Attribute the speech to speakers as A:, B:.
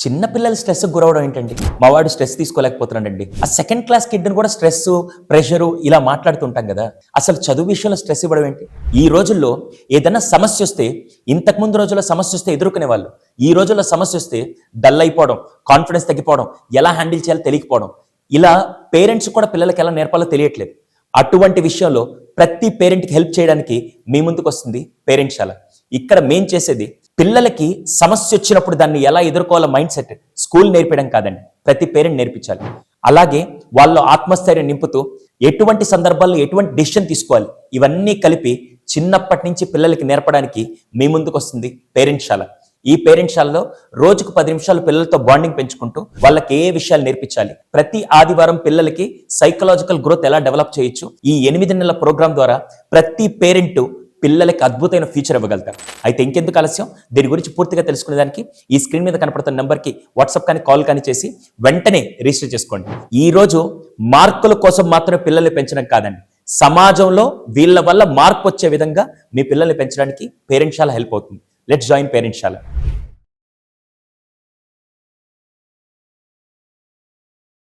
A: చిన్న పిల్లలు స్ట్రెస్కి గురవడం ఏంటండి? మా వాడు స్ట్రెస్ తీసుకోలేకపోతున్నాడండి. ఆ సెకండ్ క్లాస్ కిడ్ని కూడా స్ట్రెస్, ప్రెషరు ఇలా మాట్లాడుతుంటాం కదా. అసలు చదువు విషయంలో స్ట్రెస్ ఇవ్వడం ఏంటి? ఈ రోజుల్లో ఏదైనా సమస్య వస్తే, ఇంతకుముందు రోజుల్లో సమస్య వస్తే ఎదుర్కొనే వాళ్ళు, ఈ రోజుల్లో సమస్య వస్తే డల్ అయిపోవడం, కాన్ఫిడెన్స్ తగ్గిపోవడం, ఎలా హ్యాండిల్ చేయాలో తెలియకపోవడం, ఇలా పేరెంట్స్ కూడా పిల్లలకి ఎలా నేర్పాలో తెలియట్లేదు. అటువంటి విషయంలో ప్రతి పేరెంట్కి హెల్ప్ చేయడానికి మీ ముందుకు వస్తుంది పేరెంట్శాల. ఇక్కడ మేం చేసేది పిల్లలకి సమస్య వచ్చినప్పుడు దాన్ని ఎలా ఎదుర్కోవాలో మైండ్ సెట్ స్కూల్ నేర్పడం కాదండి, ప్రతి పేరెంట్ నేర్పించాలి. అలాగే వాళ్ళు ఆత్మస్థైర్యం నింపుతూ ఎటువంటి సందర్భాల్లో ఎటువంటి డెసిషన్ తీసుకోవాలి ఇవన్నీ కలిపి చిన్నప్పటి నుంచి పిల్లలకి నేర్పడానికి మీ ముందుకు వస్తుంది పేరెంట్శాల. ఈ పేరెంట్శాలలో రోజుకు 10 నిమిషాలు పిల్లలతో బాండింగ్ పెంచుకుంటూ వాళ్ళకి ఏ విషయాలు నేర్పించాలి, ప్రతి ఆదివారం పిల్లలకి సైకలాజికల్ గ్రోత్ ఎలా డెవలప్ చేయొచ్చు, ఈ 8 నెలల ప్రోగ్రామ్ ద్వారా ప్రతి పేరెంట్ పిల్లలకి అద్భుతమైన ఫ్యూచర్ ఇవ్వగలుగుతారు. అయితే ఇంకెందుకు ఆలస్యం, దీని గురించి పూర్తిగా తెలుసుకునేదానికి ఈ స్క్రీన్ మీద కనపడుతున్న నెంబర్కి వాట్సాప్ కానీ కాల్ కానీ చేసి వెంటనే రిజిస్టర్ చేసుకోండి. ఈ రోజు మార్కుల కోసం మాత్రమే పిల్లల్ని పెంచడం కాదండి, సమాజంలో వీళ్ళ వల్ల మార్పు వచ్చే విధంగా మీ పిల్లల్ని పెంచడానికి పేరెంట్శాల హెల్ప్ అవుతుంది. Let's join పేరెంట్శాల.